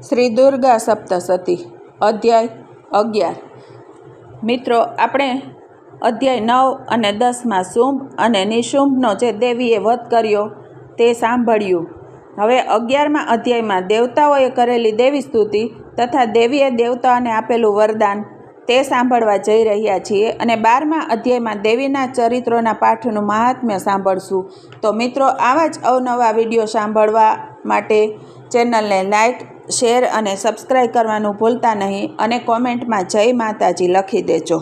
શ્રી દુર્ગા સપ્તશતી અધ્યાય 11। મિત્રો, આપણે અધ્યાય 9 અને 10માં શુંભ અને નિશુંભનો જે દેવીએ વધ કર્યો તે સાંભળ્યું। હવે 11મા અધ્યાયમાં દેવતાઓએ કરેલી દેવી સ્તુતિ તથા દેવીએ દેવતાઓને આપેલું વરદાન તે સાંભળવા જઈ રહ્યા છીએ અને 12મા અધ્યાયમાં દેવીના ચરિત્રોના પાઠનું મહાત્મ્ય સાંભળશું। તો મિત્રો, આવા જ અવનવા વિડીયો સાંભળવા માટે ચેનલને લાઈક, શેર અને સબસ્ક્રાઈબ કરવાનું ભૂલતા નહીં અને કોમેન્ટમાં જય માતાજી લખી દેજો।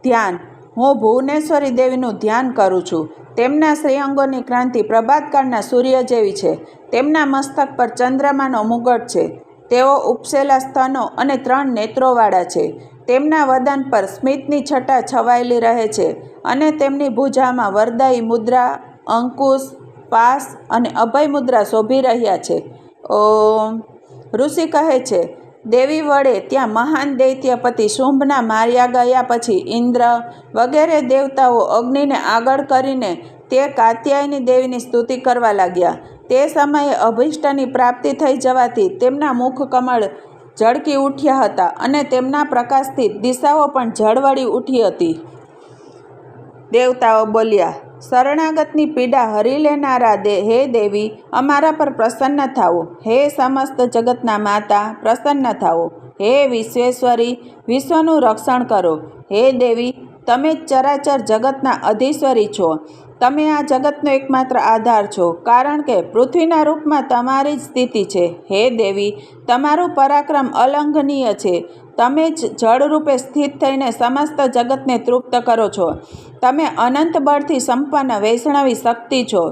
ધ્યાન। હું ભુવનેશ્વરી દેવીનું ધ્યાન કરું છું। તેમના શ્રીઅંગોની ક્રાંતિ પ્રભાતકાળના સૂર્ય જેવી છે। તેમના મસ્તક પર ચંદ્રમાનો મુગટ છે। તેઓ ઉપસેલા સ્તનો અને 3 નેત્રોવાળા છે। તેમના વદન પર સ્મિતની છટા છવાયેલી રહે છે અને તેમની ભુજામાં વરદાયી મુદ્રા, અંકુશ, પાસ અને અભય મુદ્રા શોભી રહ્યા છે। ઓમ। ઋષિ કહે છે, દેવી વડે ત્યાં મહાન દૈત્યપતિ શુંભના માર્યા ગયા પછી ઇન્દ્ર વગેરે દેવતાઓ અગ્નિને આગળ કરીને તે કાત્યાયની દેવીની સ્તુતિ કરવા લાગ્યા। તે સમયે અભિષ્ટની પ્રાપ્તિ થઈ જવાથી તેમના મુખ કમળ ઝળકી ઉઠ્યા હતા અને તેમના પ્રકાશથી દિશાઓ પણ ઝળવળી ઉઠી હતી। દેવતાઓ બોલ્યા, શરણાગતની પીડા હરી લેનારા હે દેવી, અમારા પર પ્રસન્ન થાઓ। હે સમસ્ત જગતના માતા, પ્રસન્ન થાઓ। હે વિશ્વેશ્વરી, વિશ્વનું રક્ષણ કરો। હે દેવી, તમે ચરાચર જગતના અધીશ્વરી છો। તમે આ જગતનો એકમાત્ર આધાર છો, કારણ કે પૃથ્વીના રૂપમાં તમારી જ સ્થિતિ છે। હે દેવી, તમારું પરાક્રમ અલંઘનીય છે। તમે જ જળરૂપે સ્થિત થઈને સમસ્ત જગતને તૃપ્ત કરો છો। તમે અનંત બળથી સંપન્ન વૈષ્ણવી શક્તિ છો।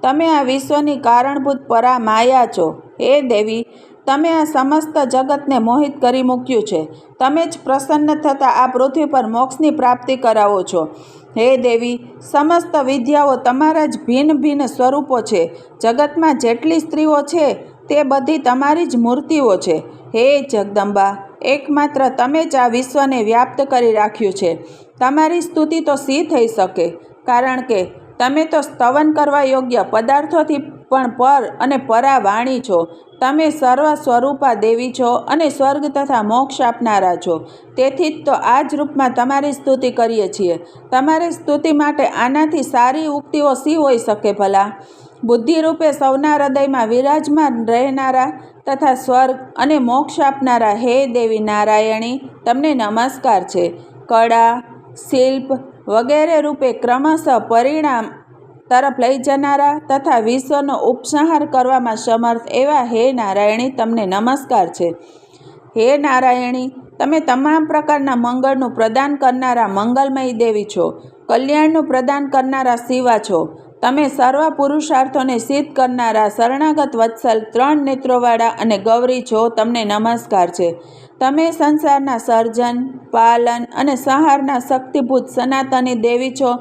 તમે આ વિશ્વની કારણભૂત પરા માયા છો। હે દેવી, તમે આ સમસ્ત જગતને મોહિત કરી મૂક્યું છે। તમે જ પ્રસન્ન થતાં આ પૃથ્વી પર મોક્ષની પ્રાપ્તિ કરાવો છો। હે દેવી, સમસ્ત વિદ્યાઓ તમારા જ ભિન્ન ભિન્ન સ્વરૂપો છે। જગતમાં જેટલી સ્ત્રીઓ છે તે બધી તમારી જ મૂર્તિઓ છે। હે જગદંબા, એકમાત્ર તમે જ આ વિશ્વને વ્યાપ્ત કરી રાખ્યું છે। તમારી સ્તુતિ તો શી થઈ શકે, કારણ કે તમે તો સ્તવન કરવા યોગ્ય પદાર્થોથી પણ પર અને પરા વાણી છો। તમે સર્વ સ્વરૂપા દેવી છો અને સ્વર્ગ તથા મોક્ષ આપનારા છો। તેથી જ તો આ જ રૂપમાં તમારી સ્તુતિ કરીએ છીએ। તમારી સ્તુતિ માટે આનાથી સારી ઉક્તિઓ શી હોઈ શકે ભલા? બુદ્ધિરૂપે સૌના હૃદયમાં વિરાજમાન રહેનારા તથા સ્વર્ગ અને મોક્ષ આપનારા હે દેવી નારાયણી, તમને નમસ્કાર છે। કળા, શિલ્પ વગેરે રૂપે ક્રમશઃ પરિણામ તરફ લઈ જનારા તથા વિશ્વનો ઉપસંહાર કરવામાં સમર્થ એવા હે નારાયણી, તમને નમસ્કાર છે। હે નારાયણી, તમે તમામ પ્રકારના મંગળનું પ્રદાન કરનારા મંગલમયી દેવી છો। કલ્યાણનું પ્રદાન કરનારા શિવા છો। તમે સર્વ પુરુષાર્થોને સિદ્ધ કરનારા શરણાગત વત્સલ 3 નેત્રોવાળા અને ગૌરી છો। તમને નમસ્કાર છે। તમે સંસારના સર્જન, પાલન અને સંહારના શક્તિભૂત સનાતની દેવી છો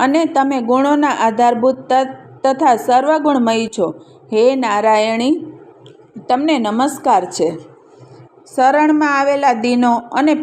અને તમે ગુણોના આધારભૂત તથા સર્વગુણમયી છો। હે નારાયણી, તમને નમસ્કાર છે। શરણમાં આવેલા દીનો અને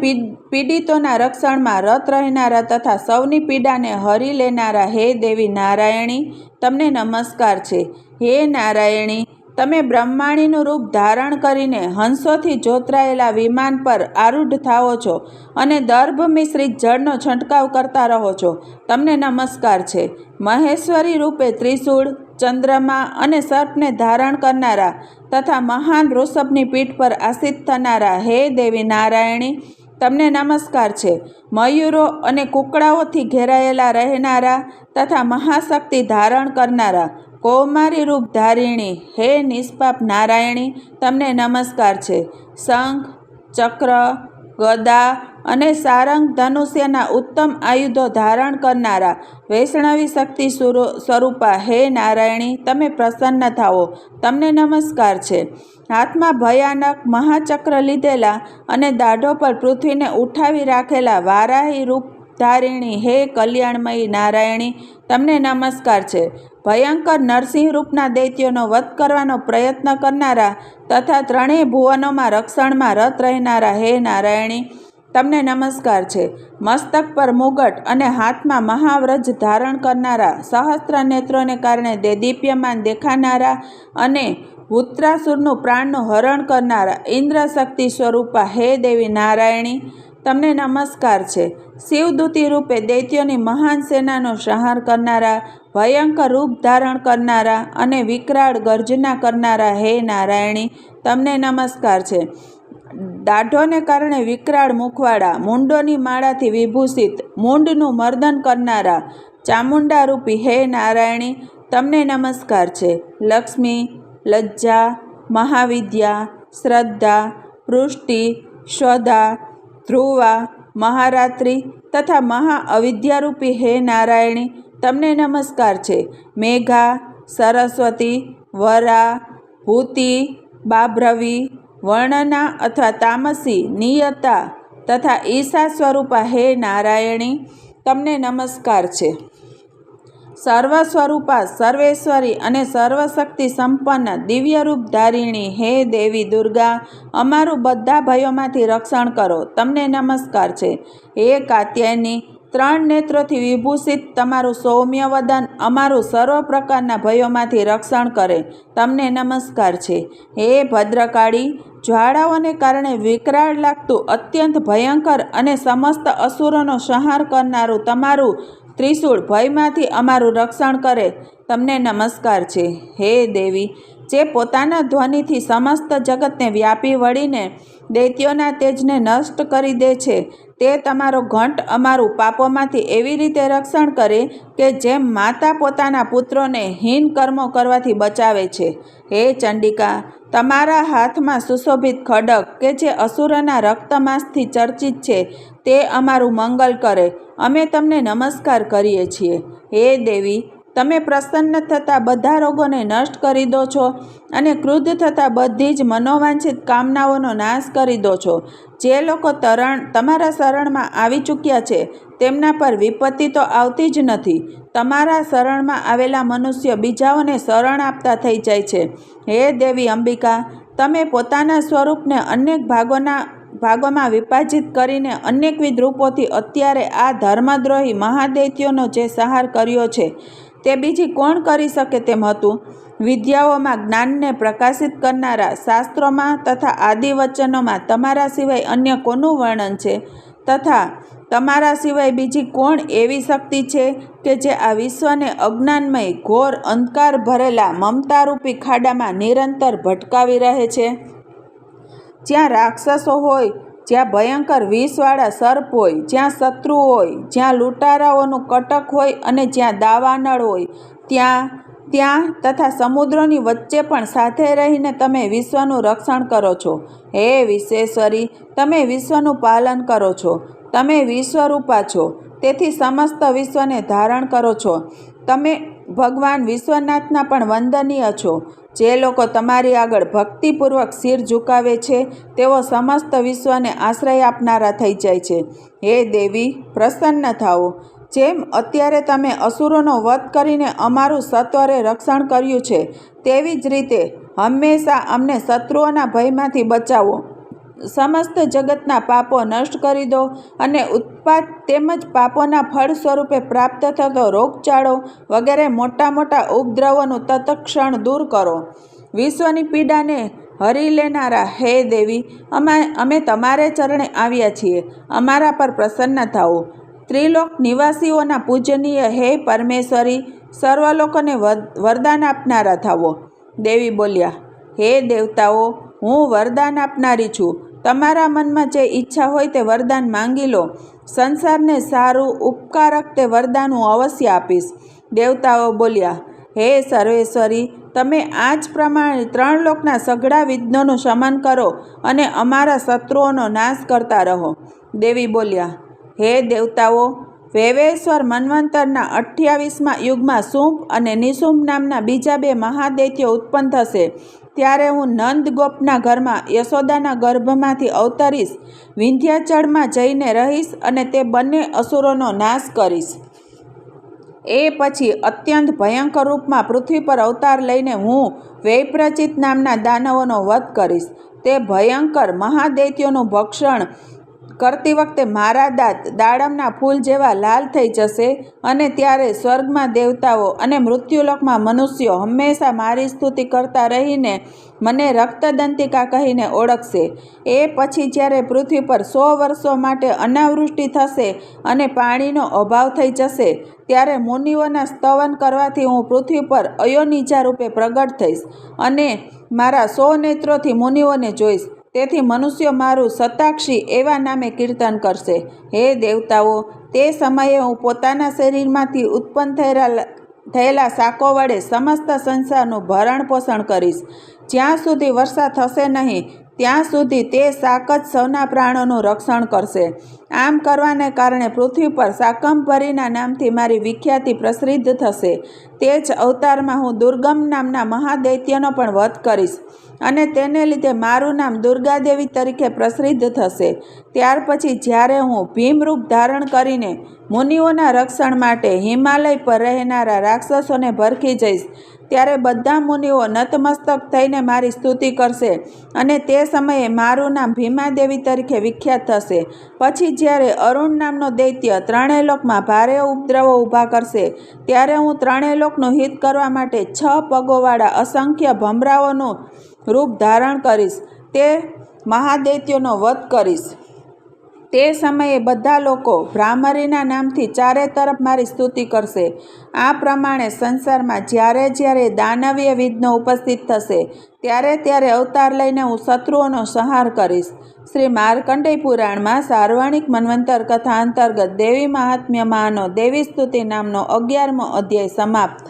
પીડિતોના રક્ષણમાં રત રહેનારા તથા સૌની પીડાને હરી લેનારા હે દેવી નારાયણી, તમને નમસ્કાર છે। હે નારાયણી, તમે બ્રહ્માણીનું રૂપ ધારણ કરીને હંસોથી જોતરાયેલા વિમાન પર આરૂઢ થાઓ છો અને દર્ભ મિશ્રિત જળનો છંટકાવ કરતા રહો છો। તમને નમસ્કાર છે। મહેશ્વરી રૂપે ત્રિશૂળ, ચંદ્રમા અને સર્પને ધારણ કરનારા તથા મહાન વૃષભની પીઠ પર આસિત થનારા હે દેવી નારાયણી, તમને નમસ્કાર છે। મયુરો અને કુકડાઓથી ઘેરાયેલા રહેનારા તથા મહાશક્તિ ધારણ કરનારા કૌમારી રૂપ ધારિણી હે નિષ્પાપ નારાયણી, તમને નમસ્કાર છે। શંખ, ચક્ર, ગદા અને સારંગ ધનુષ્યના ઉત્તમ આયુધો ધારણ કરનારા વૈષ્ણવી શક્તિ સ્વરૂપા હે નારાયણી, તમે પ્રસન્ન થાઓ। તમને નમસ્કાર છે। હાથમાં ભયાનક મહાચક્ર લીધેલા અને દાઢો પર પૃથ્વીને ઉઠાવી રાખેલા વારાહી રૂપ ધારિણી હે કલ્યાણમયી નારાયણી, તમને નમસ્કાર છે। ભયંકર નરસિંહ રૂપના દૈત્યોનો વધ કરવાનો પ્રયત્ન કરનારા તથા 3 ભુવનોમાં રક્ષણમાં રત રહેનારા હે નારાયણી, તમને નમસ્કાર છે। મસ્તક પર મુગટ અને હાથમાં મહાવ્રજ ધારણ કરનારા, સહસ્ત્ર નેત્રોને કારણે દેદીપ્યમાન દેખાનારા અને વૃત્રાસુરનું પ્રાણનું હરણ કરનારા ઇન્દ્રશક્તિ સ્વરૂપા હે દેવી નારાયણી, તમને નમસ્કાર છે. શિવદૂતી રૂપે દૈત્યોની મહાન સેનાનો સંહાર કરનારા, ભયંકર રૂપ ધારણ કરનારા અને વિકરાળ ગર્જના કરનારા હે નારાયણી, તમને નમસ્કાર છે. દાઢોને કારણે વિકરાળ મુખવાળા, મૂંડોની માળાથી વિભૂષિત, મૂંડનું મર્દન કરનારા ચામુંડા રૂપી હે નારાયણી, તમને નમસ્કાર છે. લક્ષ્મી, લજ્જા, મહાવિદ્યા, શ્રદ્ધા, પૃષ્ટિ, શ્વધા, ધ્રુવા, મહારાત્રિ તથા મહા અવિદ્યારૂપી હે નારાયણી, તમને નમસ્કાર છે. મેઘા, સરસ્વતી, વરા, ભૂતિ, બાભ્રવી, વર્ણના અથવા તામસી, નિયતા તથા ઈશા સ્વરૂપા હે નારાયણી, તમને નમસ્કાર છે. સર્વ સ્વરૂપા, સર્વેશ્વરી અને સર્વશક્તિ સંપન્ન દિવ્યરૂપ ધારિણી હે દેવી દુર્ગા, અમારું બધા ભયોમાંથી રક્ષણ કરો, તમને નમસ્કાર છે. હે કાત્યાયની, 3 નેત્રોથી વિભૂષિત તમારું સૌમ્ય વદન અમારું સર્વ પ્રકારના ભયોમાંથી રક્ષણ કરે, તમને નમસ્કાર છે. હે ભદ્રકાળી, જ્વાળાઓને કારણે વિકરાળ લાગતું અત્યંત ભયંકર અને સમસ્ત અસુરોનો સંહાર કરનારું તમારું ત્રિશૂળ ભયમાંથી અમારું રક્ષણ કરે, તમને નમસ્કાર છે. હે દેવી, જે પોતાના ધ્વનિથી સમસ્ત જગતને વ્યાપી વળીને દૈત્યોના તેજને નષ્ટ કરી દે છે, તે તમારો ઘંટ અમારું પાપોમાંથી એવી રીતે રક્ષણ કરે કે જેમ માતા પોતાના પુત્રોને હીન કર્મો કરવાથી બચાવે છે. હે ચંડિકા, તમારા હાથમાં સુશોભિત ખડગ કે જે અસુરોના રક્તમાસથી ચર્ચિત છે, તે અમારું મંગલ કરે, અમે તમને નમસ્કાર કરીએ છીએ. હે દેવી, તમે પ્રસન્ન થતાં બધા રોગોને નષ્ટ કરી દો છો અને ક્રુદ્ધ થતાં બધી જ મનોવાંછિત કામનાઓનો નાશ કરી દો છો. જે લોકો તમારા શરણમાં આવી ચૂક્યા છે તેમના પર વિપત્તિ તો આવતી જ નથી. તમારા શરણમાં આવેલા મનુષ્ય બીજાઓને શરણ આપતા થઈ જાય છે. હે દેવી અંબિકા, તમે પોતાના સ્વરૂપને અનેક ભાગોમાં વિભાજિત કરીને અનેકવિધ રૂપોથી અત્યારે આ ધર્મદ્રોહી મહાદૈત્યોનો જે સંહાર કર્યો છે તે બીજી કોણ કરી શકે તેમ હતું. વિદ્યાઓમાં જ્ઞાનને પ્રકાશિત કરનારા, શાસ્ત્રોમાં તથા આદિવચનોમાં તમારા સિવાય અન્ય કોનું વર્ણન છે? તથા તમારા સિવાય બીજી કોણ એવી શક્તિ છે કે જે આ વિશ્વને અજ્ઞાનમય ઘોર અંધકાર ભરેલા મમતારૂપી ખાડામાં નિરંતર ભટકાવી રહે છે? જ્યાં રાક્ષસો હોય, જ્યાં ભયંકર વિષવાળા સર્પ હોય, જ્યાં શત્રુઓ હોય, જ્યાં લૂંટારાઓનું કટક હોય અને જ્યાં દાવાનળ હોય, ત્યાં તથા સમુદ્રોની વચ્ચે પણ સાથે રહીને તમે વિશ્વનું રક્ષણ કરો છો. હે વિશ્વેશ્વરી, તમે વિશ્વનું પાલન કરો છો. તમે વિશ્વરૂપા છો, તેથી સમસ્ત વિશ્વને ધારણ કરો છો. તમે ભગવાન વિશ્વનાથના પણ વંદનીય છો. જે લોકો તમારી આગળ ભક્તિપૂર્વક શિર ઝુકાવે છે તેઓ સમસ્ત વિશ્વને આશ્રય આપનારા થઈ જાય છે. હે દેવી, પ્રસન્ન થાઓ. જેમ અત્યારે તમે અસુરોનો વધ કરીને અમારું સત્વરે રક્ષણ કર્યું છે, તેવી જ રીતે હંમેશા અમને શત્રુઓના ભયમાંથી બચાવો. સમસ્ત જગતના પાપો નષ્ટ કરી દો અને ઉત્પાત તેમજ પાપોના ફળ સ્વરૂપે પ્રાપ્ત થતો રોગચાળો વગેરે મોટા મોટા ઉપદ્રવોનું તત્ક્ષણ દૂર કરો. વિશ્વની પીડાને હરી લેનારા હે દેવી, અમે તમારે ચરણે આવ્યા છીએ, અમારા પર પ્રસન્ન થાઓ. ત્રિલોક નિવાસીઓના પૂજનીય હે પરમેશ્વરી, સર્વલોકોને વરદાન આપનારા થાવો. દેવી બોલ્યા, હે દેવતાઓ, હું વરદાન આપનારી છું. તમારા મનમાં જે ઈચ્છા હોય તે વરદાન માંગી લો. સંસારને સારું ઉપકારક તે વરદાન હું અવશ્ય આપીશ. દેવતાઓ બોલ્યા, હે સર્વેશ્વરી, તમે આ જ પ્રમાણે 3 લોકના સઘળા વિઘ્નોનું શમન કરો અને અમારા શત્રુઓનો નાશ કરતા રહો. દેવી બોલ્યા, હે દેવતાઓ, વેવેશ્વર મન્વંતરના 28મા યુગમાં શુંભ અને નિશુંભ નામના બીજા 2 મહાદૈત્યો ઉત્પન્ન થશે. ત્યારે હું નંદગોપના ઘરમાં યશોદાના ગર્ભમાંથી અવતરીશ, વિંધ્યાચળમાં જઈને રહીશ અને તે બંને અસુરોનો નાશ કરીશ. એ પછી અત્યંત ભયંકર રૂપમાં પૃથ્વી પર અવતાર લઈને હું વૈપ્રચિત નામના દાનવોનો વધ કરીશ. તે ભયંકર મહાદૈત્યોનું ભક્ષણ કરતી વખતે મારા દાંત દાડમના ફૂલ જેવા લાલ થઈ જશે અને ત્યારે સ્વર્ગમાં દેવતાઓ અને મૃત્યુલોકમાં મનુષ્યો હંમેશા મારી સ્તુતિ કરતા રહીને મને રક્તદંતિકા કહીને ઓળખશે. એ પછી જ્યારે પૃથ્વી પર 100 વર્ષો માટે અનાવૃષ્ટિ થશે અને પાણીનો અભાવ થઈ જશે ત્યારે મુનિઓના સ્તવન કરવાથી હું પૃથ્વી પર અયોનિજા રૂપે પ્રગટ થઈશ અને મારા 100 નેત્રોથી મુનિઓને જોઈશ. તેથી મનુષ્યો મારું શતાક્ષી એવા નામે કીર્તન કરશે. હે દેવતાઓ, તે સમયે હું પોતાના શરીરમાંથી ઉત્પન્ન થયેલા શાકો વડે સમસ્ત સંસારનું ભરણ પોષણ કરીશ. જ્યાં સુધી વર્ષા થશે નહીં ત્યાં સુધી તે શાક જ સૌના પ્રાણોનું રક્ષણ કરશે. આમ કરવાને કારણે પૃથ્વી પર શાકંભરીના નામથી મારી વિખ્યાતિ પ્રસિદ્ધ થશે. તે જ અવતારમાં હું દુર્ગમ નામના મહાદૈત્યનો પણ વધ કરીશ અને તેને લીધે મારું નામ દુર્ગાદેવી તરીકે પ્રસિદ્ધ થશે. ત્યાર પછી જ્યારે હું ભીમરૂપ ધારણ કરીને મુનિઓના રક્ષણ માટે હિમાલય પર રહેનારા રાક્ષસોને ભરખી જઈશ ત્યારે બધા મુનિઓ નતમસ્તક થઈને મારી સ્તુતિ કરશે અને તે સમયે મારું નામ ભીમાદેવી તરીકે વિખ્યાત થશે. પછી જ્યારે અરુણ નામનો દૈત્ય ત્રણેય લોકમાં ભારે ઉપદ્રવો ઊભા કરશે ત્યારે હું ત્રણેય લોકનું હિત કરવા માટે 6 પગોવાળા અસંખ્ય ભમરાઓનું રૂપ ધારણ કરીશ. તે મહાદૈત્યોનો વધ કરીશ. તે સમયે બધા લોકો ભ્રામરીના નામથી ચારે તરફ મારી સ્તુતિ કરશે. આ પ્રમાણે સંસારમાં જ્યારે જ્યારે દાનવીય વિઘ્નો ઉપસ્થિત થશે ત્યારે ત્યારે અવતાર લઈને હું શત્રુઓનો સંહાર કરીશ. શ્રી માર્કંડેય પુરાણમાં સાર્વણિક મન્વંતર કથા અંતર્ગત દેવી મહાત્મ્યમાંનો દેવી સ્તુતિ નામનો 11મો અધ્યાય સમાપ્ત.